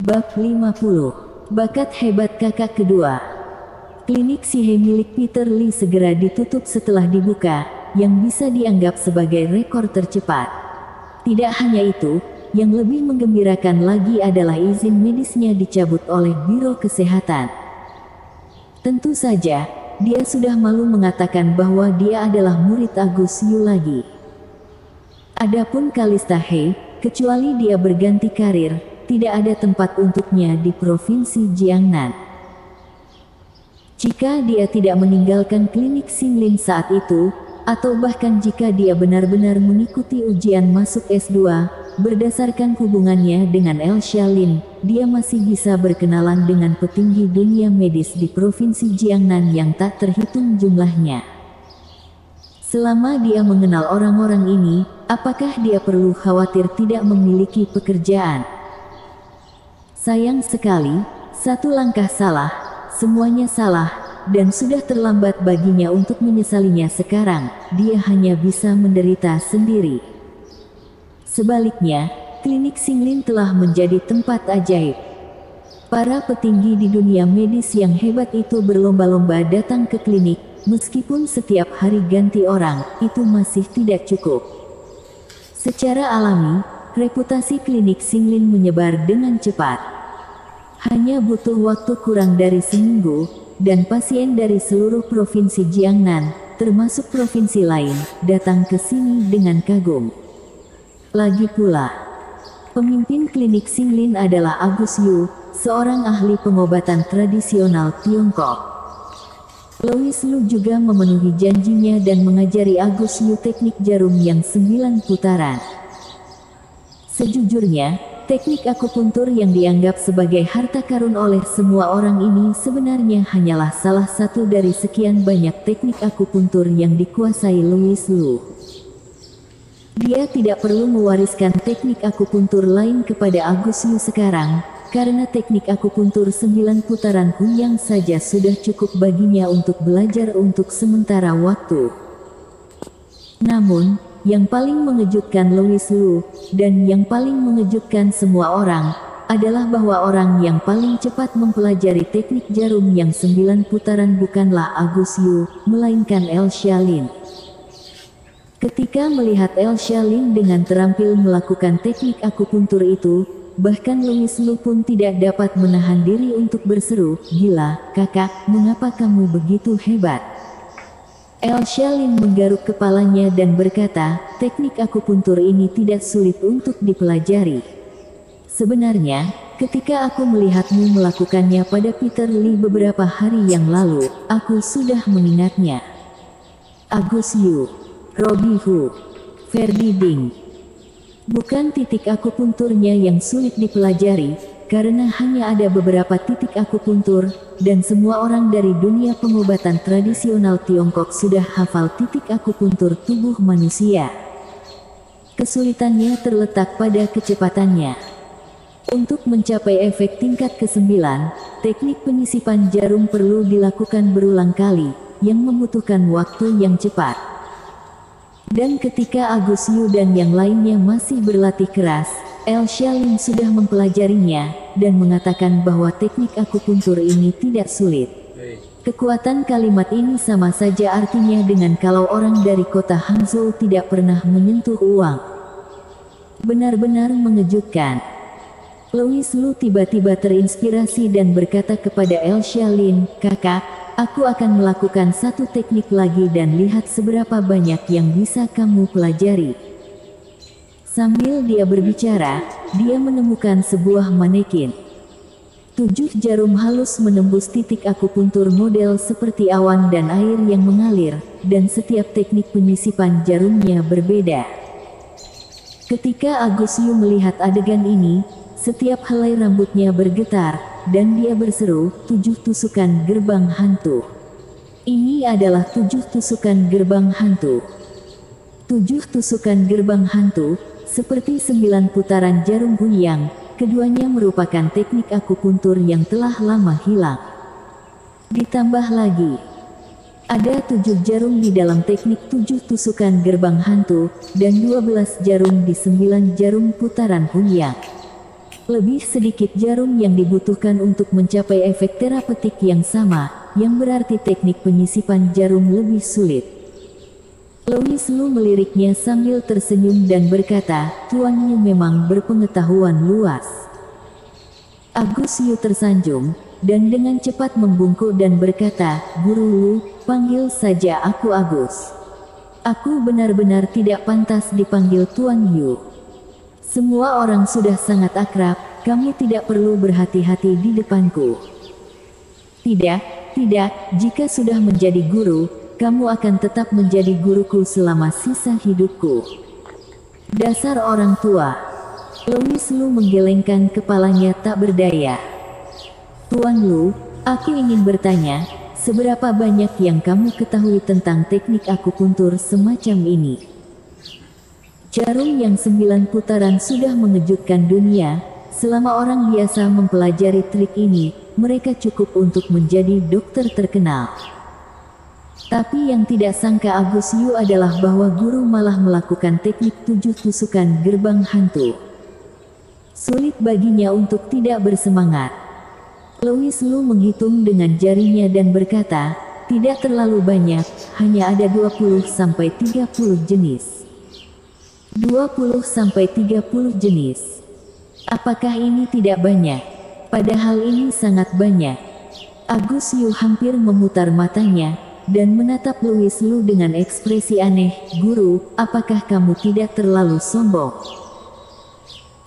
Bab 50. Bakat hebat kakak kedua. Klinik Sihe milik Peter Lee segera ditutup setelah dibuka, yang bisa dianggap sebagai rekor tercepat. Tidak hanya itu, yang lebih menggembirakan lagi adalah izin medisnya dicabut oleh Biro Kesehatan. Tentu saja, dia sudah malu mengatakan bahwa dia adalah murid Agus Yu lagi. Adapun Kalista He, kecuali dia berganti karir, tidak ada tempat untuknya di Provinsi Jiangnan. Jika dia tidak meninggalkan klinik Xinglin saat itu, atau bahkan jika dia benar-benar mengikuti ujian masuk S2, berdasarkan hubungannya dengan El Xiaolin, dia masih bisa berkenalan dengan petinggi dunia medis di Provinsi Jiangnan yang tak terhitung jumlahnya. Selama dia mengenal orang-orang ini, apakah dia perlu khawatir tidak memiliki pekerjaan? Sayang sekali, satu langkah salah, semuanya salah, dan sudah terlambat baginya untuk menyesalinya sekarang. Dia hanya bisa menderita sendiri. Sebaliknya, klinik Xinglin telah menjadi tempat ajaib. Para petinggi di dunia medis yang hebat itu berlomba-lomba datang ke klinik, meskipun setiap hari ganti orang, itu masih tidak cukup. Secara alami, reputasi klinik Xinglin menyebar dengan cepat. Hanya butuh waktu kurang dari seminggu, dan pasien dari seluruh provinsi Jiangnan, termasuk provinsi lain, datang ke sini dengan kagum. Lagi pula, pemimpin klinik Xinglin adalah Agus Yu, seorang ahli pengobatan tradisional Tiongkok. Louis Lu juga memenuhi janjinya dan mengajari Agus Yu teknik jarum yang 9 putaran. Sejujurnya, teknik akupuntur yang dianggap sebagai harta karun oleh semua orang ini sebenarnya hanyalah salah satu dari sekian banyak teknik akupuntur yang dikuasai Louis Lu. Dia tidak perlu mewariskan teknik akupuntur lain kepada Agus Yu sekarang, karena teknik akupuntur 9 putaran Huyang saja sudah cukup baginya untuk belajar untuk sementara waktu. Namun, yang paling mengejutkan Louis Lu, dan yang paling mengejutkan semua orang, adalah bahwa orang yang paling cepat mempelajari teknik jarum yang 9 putaran bukanlah Agus Yu, melainkan El Xiaolin. Ketika melihat El Xiaolin dengan terampil melakukan teknik akupuntur itu, bahkan Louis Lu pun tidak dapat menahan diri untuk berseru, "Gila, kakak, mengapa kamu begitu hebat?" El Xiaolin menggaruk kepalanya dan berkata, "Teknik akupuntur ini tidak sulit untuk dipelajari. Sebenarnya, ketika aku melihatmu melakukannya pada Peter Lee beberapa hari yang lalu, aku sudah mengingatnya." Agus Yu, Robi Hu, Ferdi Ding. Bukan titik akupunturnya yang sulit dipelajari, karena hanya ada beberapa titik akupuntur, dan semua orang dari dunia pengobatan tradisional Tiongkok sudah hafal titik akupuntur tubuh manusia. Kesulitannya terletak pada kecepatannya. Untuk mencapai efek tingkat ke-9, teknik penyisipan jarum perlu dilakukan berulang kali, yang membutuhkan waktu yang cepat. Dan ketika Agus Yu dan yang lainnya masih berlatih keras, El Xiaolin sudah mempelajarinya, dan mengatakan bahwa teknik akupuntur ini tidak sulit. Kekuatan kalimat ini sama saja artinya dengan kalau orang dari kota Hangzhou tidak pernah menyentuh uang. Benar-benar mengejutkan. Louis Lu tiba-tiba terinspirasi dan berkata kepada El Xiaolin, "Kakak, aku akan melakukan satu teknik lagi dan lihat seberapa banyak yang bisa kamu pelajari." Sambil dia berbicara, dia menemukan sebuah manekin. 7 jarum halus menembus titik akupuntur model seperti awan dan air yang mengalir, dan setiap teknik penyisipan jarumnya berbeda. Ketika Agus Yu melihat adegan ini, setiap helai rambutnya bergetar, dan dia berseru, 7 tusukan gerbang hantu. Ini adalah 7 tusukan gerbang hantu. 7 tusukan gerbang hantu, seperti 9 putaran jarum Huyang, keduanya merupakan teknik akupuntur yang telah lama hilang. Ditambah lagi, ada 7 jarum di dalam teknik 7 tusukan gerbang hantu, dan 12 jarum di 9 jarum putaran Huyang. Lebih sedikit jarum yang dibutuhkan untuk mencapai efek terapeutik yang sama, yang berarti teknik penyisipan jarum lebih sulit. Louis Lu meliriknya sambil tersenyum dan berkata, Tuan Yu memang berpengetahuan luas. Agus Yu tersanjung, dan dengan cepat membungkuk dan berkata, Guru Lu, panggil saja aku Agus. Aku benar-benar tidak pantas dipanggil Tuan Yu. Semua orang sudah sangat akrab, kamu tidak perlu berhati-hati di depanku. Tidak, jika sudah menjadi guru, kamu akan tetap menjadi guruku selama sisa hidupku. Dasar orang tua. Louis Lu menggelengkan kepalanya tak berdaya. Tuan Lu, aku ingin bertanya, seberapa banyak yang kamu ketahui tentang teknik akupuntur semacam ini? Jarum yang 9 putaran sudah mengejutkan dunia. Selama orang biasa mempelajari trik ini, mereka cukup untuk menjadi dokter terkenal. Tapi yang tidak sangka Agus Yu adalah bahwa guru malah melakukan teknik 7 tusukan gerbang hantu. Sulit baginya untuk tidak bersemangat. Louis Lu menghitung dengan jarinya dan berkata, tidak terlalu banyak, hanya ada 20-30 jenis. 20-30 jenis. Apakah ini tidak banyak? Padahal ini sangat banyak. Agus Yu hampir memutar matanya, dan menatap Louis Lu dengan ekspresi aneh, Guru, apakah kamu tidak terlalu sombong?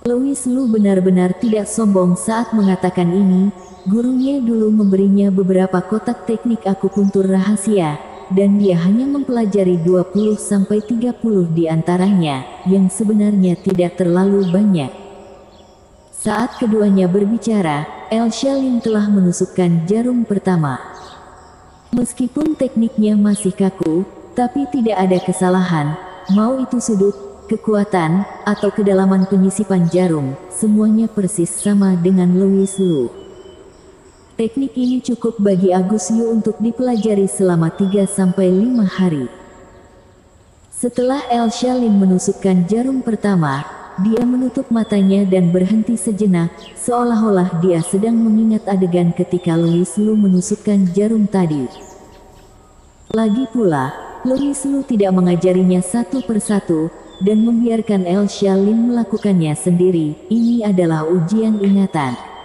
Louis Lu benar-benar tidak sombong saat mengatakan ini. Gurunya dulu memberinya beberapa kotak teknik akupuntur rahasia, dan dia hanya mempelajari 20-30 di antaranya, yang sebenarnya tidak terlalu banyak. Saat keduanya berbicara, El Shalin telah menusukkan jarum pertama. Meskipun tekniknya masih kaku, tapi tidak ada kesalahan, mau itu sudut, kekuatan, atau kedalaman penyisipan jarum, semuanya persis sama dengan Louis Lu. Teknik ini cukup bagi Agus Yu untuk dipelajari selama 3-5 hari. Setelah El Shalin menusukkan jarum pertama, dia menutup matanya dan berhenti sejenak, seolah-olah dia sedang mengingat adegan ketika Louis Lu menusukkan jarum tadi. Lagi pula, Louis Lu tidak mengajarinya satu persatu, dan membiarkan El Shalin melakukannya sendiri. Ini adalah ujian ingatan.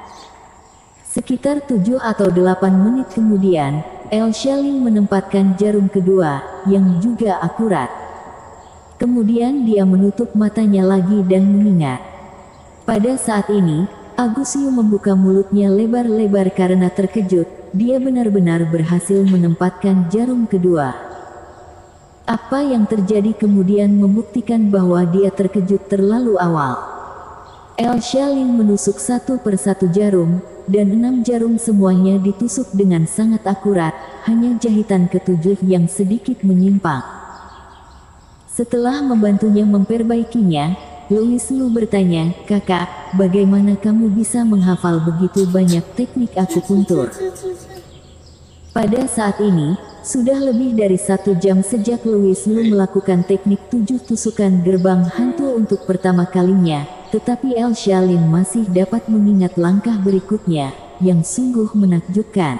Sekitar 7 atau 8 menit kemudian, El Shalin menempatkan jarum kedua, yang juga akurat. Kemudian dia menutup matanya lagi dan mengingat. Pada saat ini, Agus Yu membuka mulutnya lebar-lebar karena terkejut. Dia benar-benar berhasil menempatkan jarum kedua. Apa yang terjadi kemudian membuktikan bahwa dia terkejut terlalu awal. El Shalin menusuk satu persatu jarum, dan 6 jarum semuanya ditusuk dengan sangat akurat, hanya jahitan ketujuh yang sedikit menyimpang. Setelah membantunya memperbaikinya, Louis Lu bertanya, Kakak, bagaimana kamu bisa menghafal begitu banyak teknik akupuntur? Pada saat ini, sudah lebih dari 1 jam sejak Louis Lu melakukan teknik 7 tusukan gerbang hantu untuk pertama kalinya, tetapi El Shalin masih dapat mengingat langkah berikutnya, yang sungguh menakjubkan.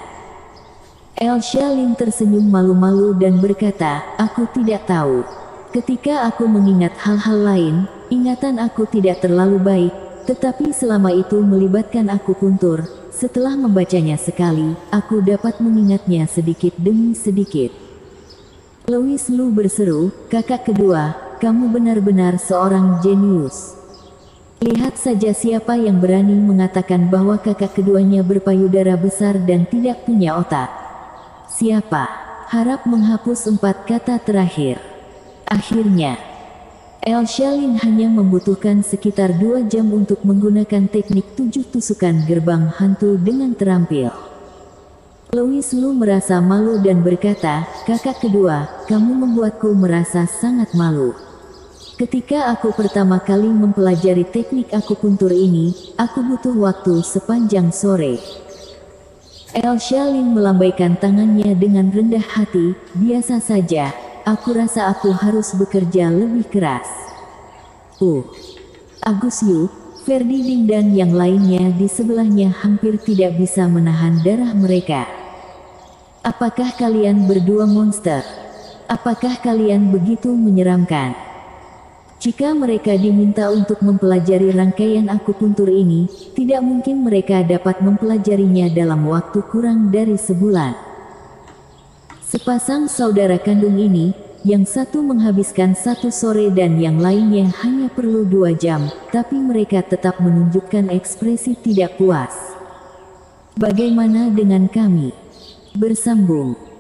El Shalin tersenyum malu-malu dan berkata, aku tidak tahu. Ketika aku mengingat hal-hal lain, ingatan aku tidak terlalu baik, tetapi selama itu melibatkan akupuntur, setelah membacanya sekali, aku dapat mengingatnya sedikit demi sedikit. Louis Lu berseru, kakak kedua, kamu benar-benar seorang jenius. Lihat saja siapa yang berani mengatakan bahwa kakak keduanya berpayudara besar dan tidak punya otak. Siapa? Harap menghapus 4 kata terakhir. Akhirnya, El Shalin hanya membutuhkan sekitar 2 jam untuk menggunakan teknik 7 tusukan gerbang hantu dengan terampil. Louis Lu merasa malu dan berkata, kakak kedua, kamu membuatku merasa sangat malu. Ketika aku pertama kali mempelajari teknik akupuntur ini, aku butuh waktu sepanjang sore. El Shalin melambaikan tangannya dengan rendah hati, biasa saja, aku rasa aku harus bekerja lebih keras. Agus Yu, Ferdinand dan yang lainnya di sebelahnya hampir tidak bisa menahan darah mereka. Apakah kalian berdua monster? Apakah kalian begitu menyeramkan? Jika mereka diminta untuk mempelajari rangkaian akupuntur ini, tidak mungkin mereka dapat mempelajarinya dalam waktu kurang dari sebulan. Sepasang saudara kandung ini, yang satu menghabiskan 1 sore dan yang lainnya hanya perlu 2 jam, tapi mereka tetap menunjukkan ekspresi tidak puas. Bagaimana dengan kami? Bersambung.